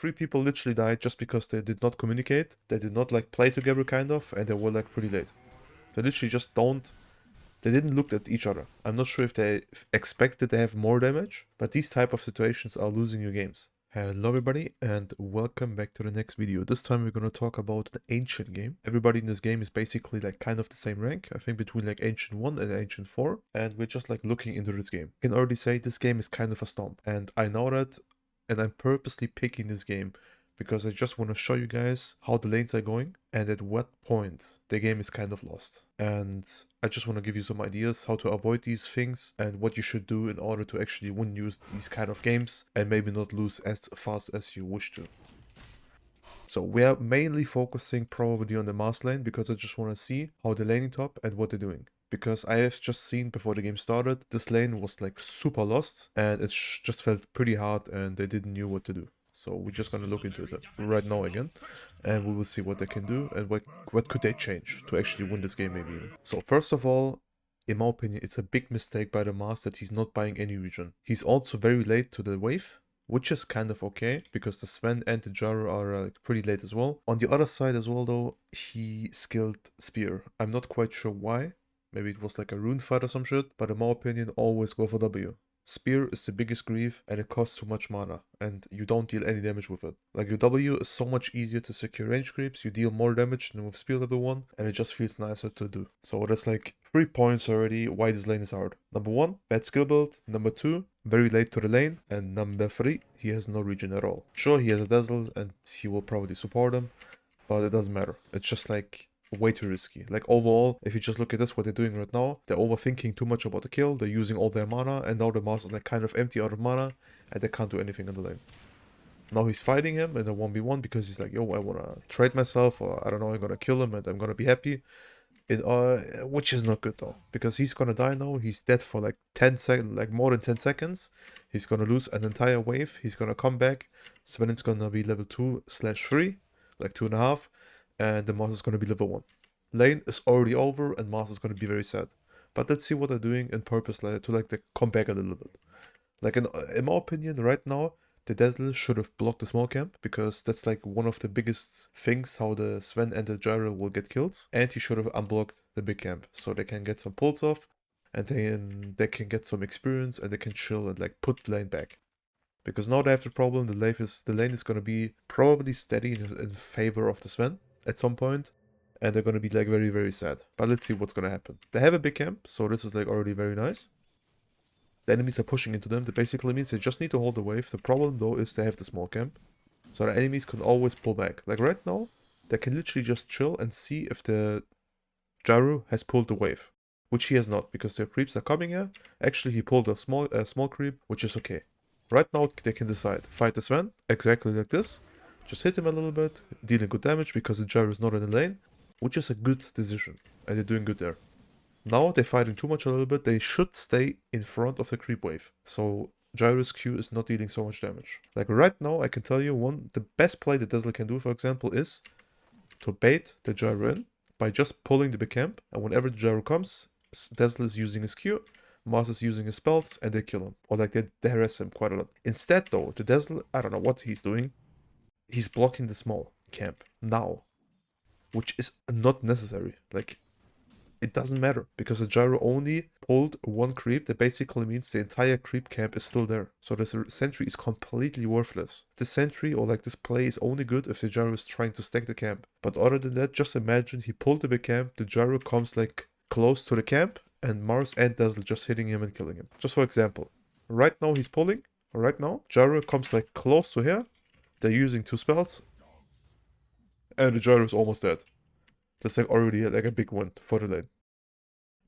3 people literally died just because they did not communicate. They did not like play together kind of, and they were like pretty late. They literally just they didn't look at each other. I'm not sure if they expected to have more damage, but these type of situations are losing you games. Hello everybody and welcome back to the next video. This time we're gonna talk about the Ancient game. Everybody in this game is basically like kind of the same rank, I think between like Ancient 1 and Ancient 4, and we're just like looking into this game. I can already say this game is kind of a stomp, and I know that, and I'm purposely picking this game because I just want to show you guys how the lanes are going and at what point the game is kind of lost. And I just want to give you some ideas how to avoid these things and what you should do in order to actually win these kind of games and maybe not lose as fast as you wish to. So we are mainly focusing probably on the Mars lane because I just want to see how the laning top and what they're doing. Because I have just seen before the game started, this lane was like super lost and it just felt pretty hard and they didn't know what to do. So we're just gonna look into it right now again, and we will see what they can do and what could they change to actually win this game maybe even. So first of all, in my opinion, it's a big mistake by the Mars that he's not buying any region. He's also very late to the wave, which is kind of okay because the Sven and the Jaro are like pretty late as well. On the other side as well though, he skilled Spear. I'm not quite sure why. Maybe it was like a rune fight or some shit, but in my opinion, always go for W. Spear is the biggest grief and it costs too much mana and you don't deal any damage with it. Like your W is so much easier to secure range creeps, you deal more damage than with Spear level 1 and it just feels nicer to do. So that's like 3 points already why this lane is hard. Number 1, bad skill build. Number 2, very late to the lane. And number 3, he has no regen at all. Sure, he has a Dazzle and he will probably support him, but it doesn't matter. It's just like way too risky. Like overall, if you just look at this, what they're doing right now, they're overthinking too much about the kill, they're using all their mana, and now the Mars is like kind of empty out of mana, and they can't do anything in the lane. Now he's fighting him in a 1v1 because he's like, yo, I wanna trade myself, or I don't know, I'm gonna kill him and I'm gonna be happy. Which is not good though, because he's gonna die now, he's dead for like 10 seconds, like more than 10 seconds. He's gonna lose an entire wave, he's gonna come back, Sven's gonna be level 2/3, like 2.5, and the Mars is going to be level 1. Lane is already over and Mars is going to be very sad. But let's see what they're doing in purpose like, to like they come back a little bit. Like in my opinion, right now, the Dazzle should have blocked the small camp because that's like one of the biggest things how the Sven and the Gyro will get kills. And he should have unblocked the big camp so they can get some pulls off and then they can get some experience and they can chill and like put the lane back. Because now they have the problem, the lane is going to be probably steady in favor of the Sven at some point, and they're going to be like very, very sad. But let's see what's going to happen. They have a big camp, so this is like already very nice. The enemies are pushing into them. That basically means they just need to hold the wave. The problem though is they have the small camp, so the enemies can always pull back. Like right now, they can literally just chill and see if the Jaru has pulled the wave, which he has not because their creeps are coming here. Actually, he pulled a small creep, which is okay. Right now, they can decide. Fight the Sven, exactly like this. Just hit him a little bit, dealing good damage because the Gyro is not in the lane, which is a good decision, and they're doing good there. Now they're fighting too much a little bit, they should stay in front of the creep wave, so Gyro's Q is not dealing so much damage. Like right now, I can tell you the best play that Dazzle can do, for example, is to bait the Gyro in by just pulling the big camp, and whenever the Gyro comes, Dazzle is using his Q, Mars is using his spells, and they kill him. Or like they harass him quite a lot. Instead though, the Dazzle, I don't know what he's doing, he's blocking the small camp now, which is not necessary. Like, it doesn't matter because the Gyro only pulled one creep. That basically means the entire creep camp is still there. So this sentry is completely worthless. This sentry or like this play is only good if the Gyro is trying to stack the camp. But other than that, just imagine he pulled the big camp, the Gyro comes like close to the camp, and Mars and Dazzle just hitting him and killing him. Just for example, right now he's pulling. Right now, Gyro comes like close to here. They're using 2 spells, and the Gyro is almost dead. That's like already like a big win for the lane.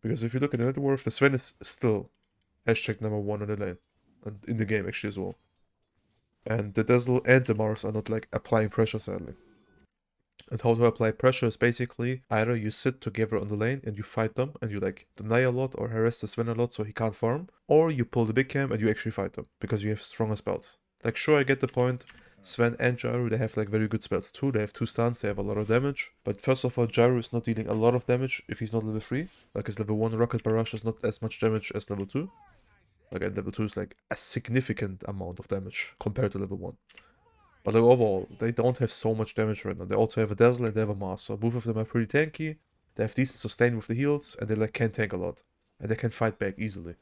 Because if you look at the net worth, the Sven is still hashtag number 1 on the lane. And in the game actually as well. And the Dazzle and the Mars are not like applying pressure sadly. And how to apply pressure is basically either you sit together on the lane and you fight them and you like deny a lot or harass the Sven a lot so he can't farm. Or you pull the big camp and you actually fight them because you have stronger spells. Like sure, I get the point. Sven and Gyro, they have like very good spells too. They have 2 stuns, they have a lot of damage. But first of all, Gyro is not dealing a lot of damage if he's not level 3. Like his level 1 Rocket Barrage is not as much damage as level 2. Like and level 2 is like a significant amount of damage compared to level 1. But like overall, they don't have so much damage right now. They also have a Dazzle and they have a Mars, so both of them are pretty tanky. They have decent sustain with the heals, and they like can tank a lot. And they can fight back easily.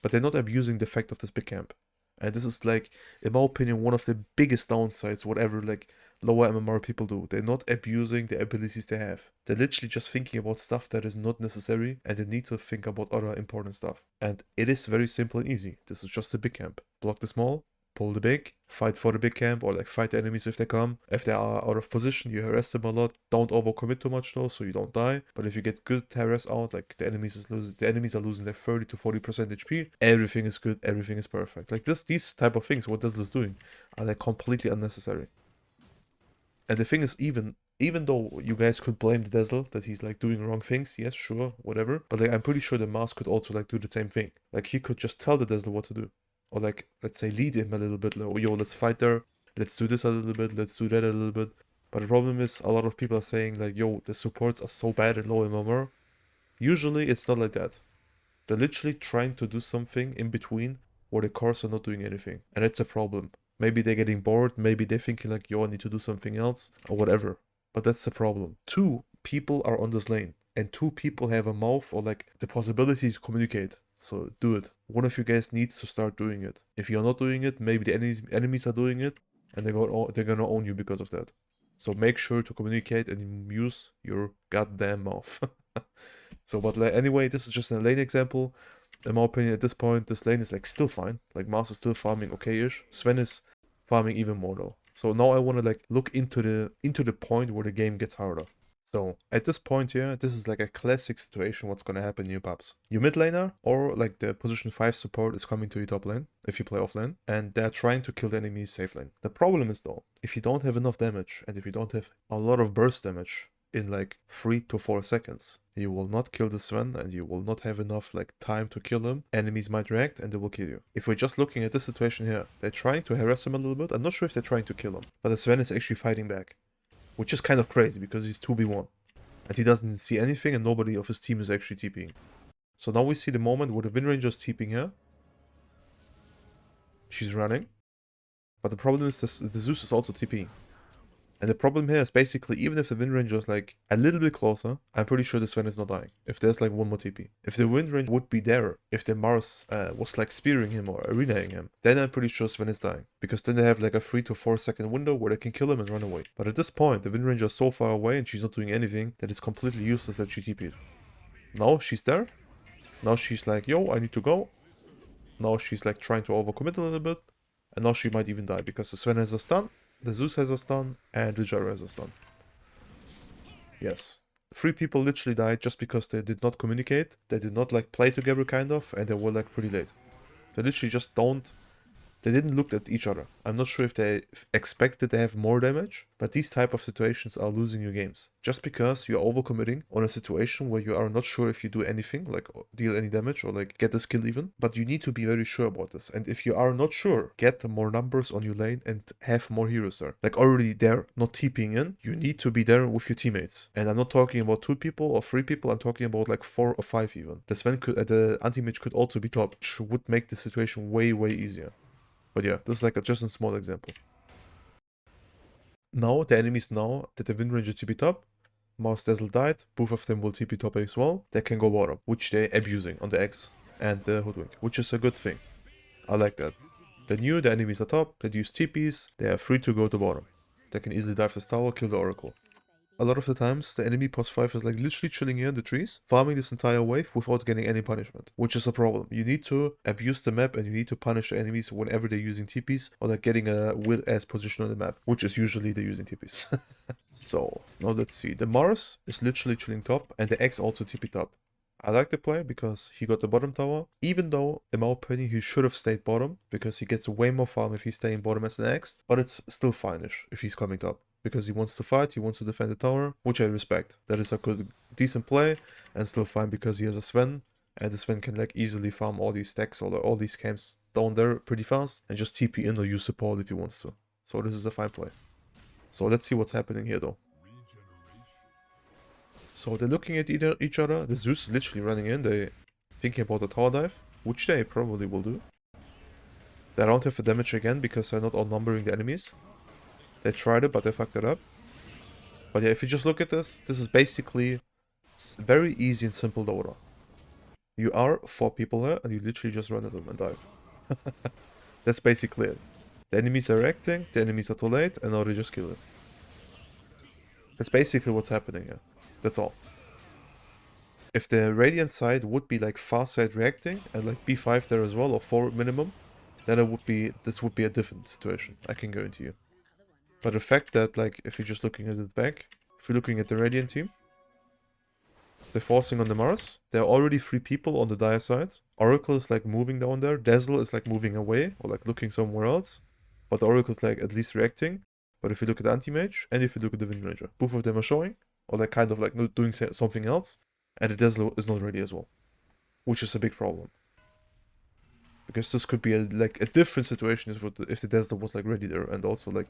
But they're not abusing the fact of this big camp. And this is like, in my opinion, one of the biggest downsides, whatever like lower MMR people do. They're not abusing the abilities they have. They're literally just thinking about stuff that is not necessary, and they need to think about other important stuff. And it is very simple and easy. This is just a big camp. Block the small, pull the big, fight for the big camp, or like fight the enemies if they come. If they are out of position, you harass them a lot. Don't overcommit too much though, so you don't die. But if you get good harass out, like the enemies are losing their 30 to 40% HP, everything is good, everything is perfect. Like these type of things, what Dazzle is doing, are like completely unnecessary. And the thing is, even though you guys could blame the Dazzle that he's like doing wrong things, yes, sure, whatever. But like I'm pretty sure the Mars could also like do the same thing. Like he could just tell the Dazzle what to do. Or like, let's say, lead him a little bit, like, oh, yo, let's fight there, let's do this a little bit, let's do that a little bit. But the problem is, a lot of people are saying, like, yo, the supports are so bad at low MMR. Usually, it's not like that. They're literally trying to do something in between where the cores are not doing anything. And that's a problem. Maybe they're getting bored, maybe they're thinking like, yo, I need to do something else, or whatever. But that's the problem. 2 people are on this lane, and 2 people have a mouth or like the possibility to communicate. So do it. One of you guys needs to start doing it. If you're not doing it, maybe the enemies are doing it, and they're gonna own you because of that. So make sure to communicate and use your goddamn mouth. So, but like, anyway, this is just a lane example. In my opinion, at this point, this lane is like still fine. Like Mars is still farming okay-ish. Sven is farming even more though. So now I want to like look into the point where the game gets harder. So at this point here, this is like a classic situation what's gonna happen in your pubs. Your mid laner or like the position 5 support is coming to your top lane, if you play off lane, and they're trying to kill the enemy's safe lane. The problem is though, if you don't have enough damage, and if you don't have a lot of burst damage in like 3 to 4 seconds, you will not kill the Sven, and you will not have enough like time to kill him. Enemies might react and they will kill you. If we're just looking at this situation here, they're trying to harass him a little bit. I'm not sure if they're trying to kill him, but the Sven is actually fighting back, which is kind of crazy because he's 2v1 and he doesn't see anything, and nobody of his team is actually TPing. So now we see the moment where the Wind Ranger is TPing here. She's running, but the problem is this, the Zeus is also TPing. And the problem here is basically, even if the Wind Ranger is like a little bit closer, I'm pretty sure the Sven is not dying. If there's like one more TP. If the Wind Ranger would be there, if the Mars was like spearing him or arenaing him, then I'm pretty sure Sven is dying. Because then they have like a 3 to 4 second window where they can kill him and run away. But at this point, the Wind Ranger is so far away and she's not doing anything that it's completely useless that she TP'd. Now she's there. Now she's like, yo, I need to go. Now she's like trying to overcommit a little bit. And now she might even die because the Sven has a stun. The Zeus has a stun, and the Gyro has a stun. Yes. 3 people literally died just because they did not communicate. They did not like play together kind of, and they were like pretty late. They literally just they didn't look at each other. I'm not sure if they expected to have more damage, but these type of situations are losing you games. Just because you're overcommitting on a situation where you are not sure if you do anything, like deal any damage or like get the skill even, but you need to be very sure about this. And if you are not sure, get more numbers on your lane and have more heroes there. Like already there, not TPing in, you need to be there with your teammates. And I'm not talking about 2 people or 3 people, I'm talking about like 4 or 5 even. The Sven could, the anti-mage could also be top, which would make the situation way, way easier. But yeah, this is like just a small example. Now, the enemies know that the Wind Ranger TP top, Mars Dazzle died, both of them will TP top as well, they can go bottom, which they're abusing on the X and the Hoodwink, which is a good thing. I like that. They knew the enemies are top, they use TPs, they are free to go to bottom. They can easily dive this tower, kill the Oracle. A lot of the times, the enemy post 5 is like literally chilling here in the trees, farming this entire wave without getting any punishment, which is a problem. You need to abuse the map and you need to punish the enemies whenever they're using TPs or like getting a weird-ass position on the map, which is usually they're using TPs. So, now let's see. The Mars is literally chilling top and the X also TP top. I like the play because he got the bottom tower, even though, in my opinion, he should have stayed bottom, because he gets way more farm if he's staying bottom as an X, but it's still fine-ish if he's coming top. Because he wants to fight, he wants to defend the tower, which I respect. That is a good, decent play, and still fine because he has a Sven, and the Sven can like easily farm all these stacks or all these camps down there pretty fast, and just TP in or use support if he wants to. So this is a fine play. So let's see what's happening here though. So they're looking at each other, the Zeus is literally running in, they're thinking about the tower dive, which they probably will do. They don't have the damage again because they're not outnumbering the enemies. They tried it, but they fucked it up. But yeah, if you just look at this, this is basically very easy and simple Dota. You are 4 people here, and you literally just run at them and dive. That's basically it. The enemies are reacting, the enemies are too late, and now they just kill it. That's basically what's happening here. That's all. If the Radiant side would be like far side reacting, and like B5 there as well, or 4 minimum, then this would be a different situation, I can guarantee you. But the fact that, like, if you're just looking at it back, if you're looking at the Radiant team, they're forcing on the Mars. There are already 3 people on the Dire side. Oracle is like moving down there. Dazzle is like moving away or like looking somewhere else. But the Oracle is like at least reacting. But if you look at the Anti-Mage and if you look at the Wind Ranger, both of them are showing or like kind of like doing something else. And the Dazzle is not ready as well, which is a big problem. Because this could be like a different situation if the Dazzle was like ready there and also like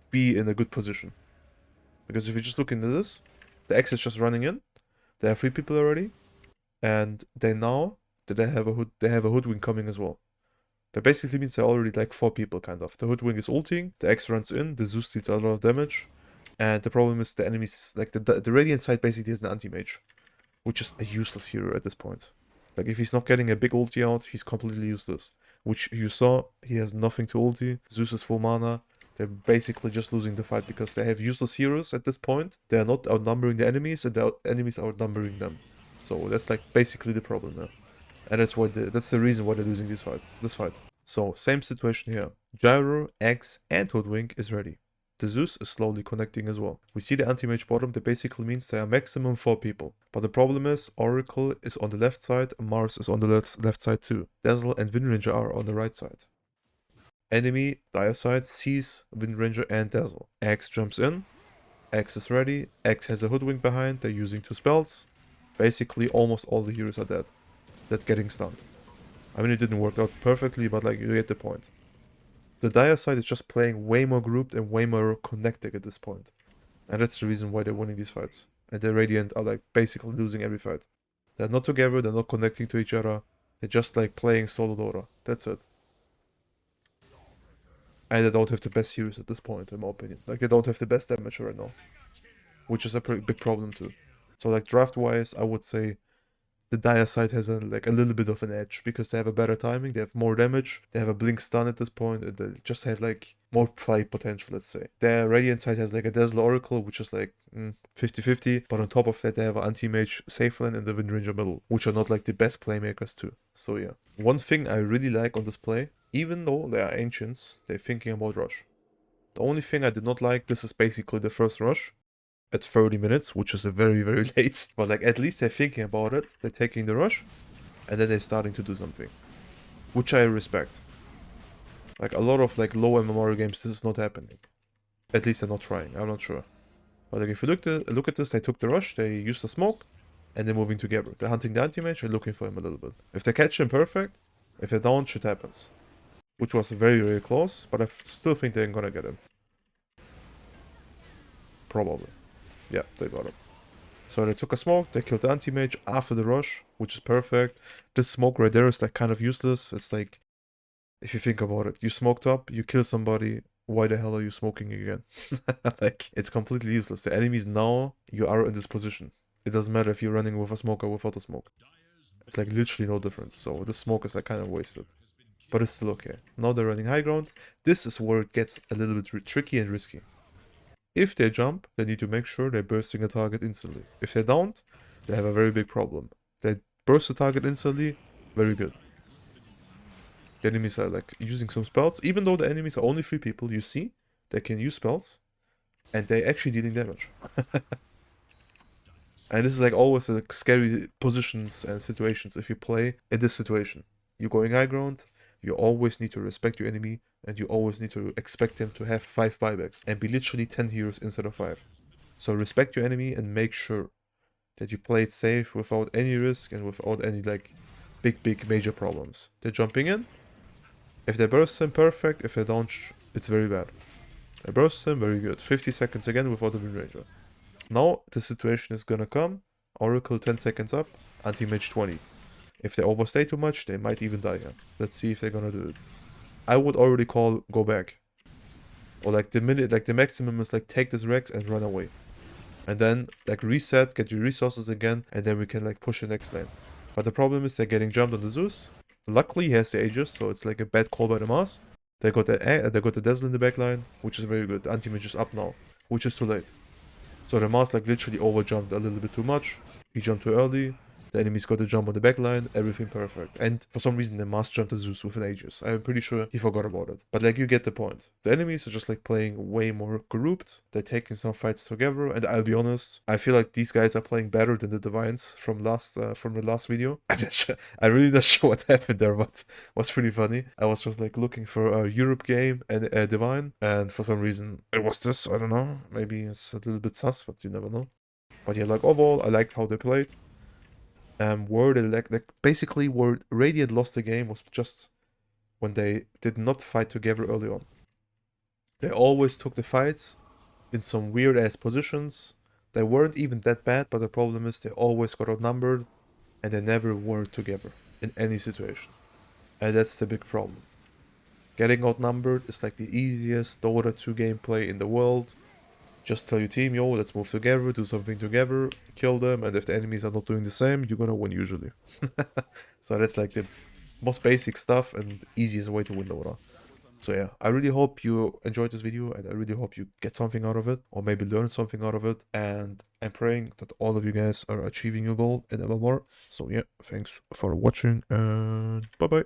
be in a good position. Because if you just look into this, the X is just running in. They have 3 people already, and they have a hoodwink coming as well. That basically means they're already like 4 people kind of. The hoodwink is ulting, the X runs in, the Zeus deals a lot of damage, and the problem is the enemies like the Radiant side basically is an anti-mage, which is a useless hero at this point. Like if he's not getting a big ulti out, he's completely useless. Which you saw, he has nothing to ulti. Zeus is full mana. They're basically just losing the fight because they have useless heroes at this point. They are not outnumbering the enemies, and the enemies are outnumbering them. So that's like basically the problem now. And that's the reason why they're losing this fight. So same situation here. Gyro, X, and Hoodwink is ready. The Zeus is slowly connecting as well. We see the anti-mage bottom, that basically means there are maximum 4 people. But the problem is, Oracle is on the left side, Mars is on the left side too. Dazzle and Wind Ranger are on the right side. Enemy, Dire side, sees Wind Ranger and Dazzle. X jumps in, X is ready, X has a Hoodwink behind, they're using 2 spells. Basically, almost all the heroes are dead. That's getting stunned. I mean, it didn't work out perfectly, but like, you get the point. The Dire side is just playing way more grouped and way more connected at this point. And that's the reason why they're winning these fights. And the Radiant are like basically losing every fight. They're not together, they're not connecting to each other. They're just like playing solo Dota. That's it. And they don't have the best heroes at this point, in my opinion. Like, they don't have the best damage right now. Which is a pretty big problem too. So like, draft-wise, I would say the Dire side has a little bit of an edge because they have a better timing, they have more damage, they have a blink stun at this point, and they just have like more play potential, let's say. The Radiant side has like a Dazzle Oracle, which is like 50-50, but on top of that they have an Anti-Mage safe lane and the Wind Ranger middle, which are not like the best playmakers too. So yeah. One thing I really like on this play, even though they are ancients, they're thinking about rush. The only thing I did not like, this is basically the first rush at 30 minutes, which is a very, very late. But like, at least they're thinking about it. They're taking the rush, and then they're starting to do something, which I respect. Like, a lot of like low MMR games, this is not happening. At least they're not trying. I'm not sure. But like, if you look at this, they took the rush, they used the smoke, and they're moving together. They're hunting the anti-mage and looking for him a little bit. If they catch him, perfect. If they don't, shit happens. Which was very, very close, but I still think they're gonna get him. Probably. Yeah, they got him. So they took a smoke, they killed the anti-mage after the rush, which is perfect. This smoke right there is like kind of useless. It's like, if you think about it, you smoked up, you kill somebody, why the hell are you smoking again? Like, it's completely useless. The enemies now, you are in this position. It doesn't matter if you're running with a smoke or without a smoke. It's like literally no difference. So this smoke is like kind of wasted. But it's still okay. Now they're running high ground. This is where it gets a little bit tricky and risky. If they jump, they need to make sure they're bursting a target instantly. If they don't, they have a very big problem. They burst the target instantly, very good. The enemies are like using some spells. Even though the enemies are only 3 people, you see, they can use spells. And they're actually dealing damage. And this is like always like scary positions and situations if you play in this situation. You're going high ground, you always need to respect your enemy, and you always need to expect him to have 5 buybacks and be literally 10 heroes instead of 5. So respect your enemy and make sure that you play it safe without any risk and without any like big major problems. They're jumping in. If they burst him, perfect. If they don't, it's very bad. They burst him, very good. 50 seconds again without the Wind Ranger. Now the situation is gonna come. Oracle 10 seconds up, anti-mage 20. If they overstay too much, they might even die here. Let's see if they're gonna do it. I would already call go back. Or like the minute, like the maximum is like take this Rex and run away. And then like reset, get your resources again, and then we can like push the next lane. But the problem is they're getting jumped on the Zeus. Luckily he has the Aegis, so it's like a bad call by the Mars. They got the Dazzle in the backline, which is very good. The anti-mage is up now, which is too late. So the Mars like literally overjumped a little bit too much. He jumped too early. The enemies got to jump on the backline, everything perfect. And for some reason, the Mars jumped the Zeus with an Aegis. I'm pretty sure he forgot about it. But like, you get the point. The enemies are just like playing way more grouped. They're taking some fights together. And I'll be honest, I feel like these guys are playing better than the Divines from the last video. I'm not sure, I'm really not sure what happened there, but was pretty funny. I was just like looking for a Europe game and a Divine. And for some reason, it was this. I don't know. Maybe it's a little bit sus, but you never know. But yeah, like overall, I liked how they played. Where they like basically where Radiant lost the game was just when they did not fight together early on. They always took the fights in some weird ass positions. They weren't even that bad, but the problem is they always got outnumbered and they never worked together in any situation. And that's the big problem. Getting outnumbered is like the easiest Dota 2 gameplay in the world. Just tell your team, yo, let's move together, do something together, kill them, and if the enemies are not doing the same, you're gonna win usually. So that's like the most basic stuff and easiest way to win Dota. So yeah, I really hope you enjoyed this video and I really hope you get something out of it or maybe learn something out of it. And I'm praying that all of you guys are achieving your goal and ever more. So yeah, thanks for watching and bye bye.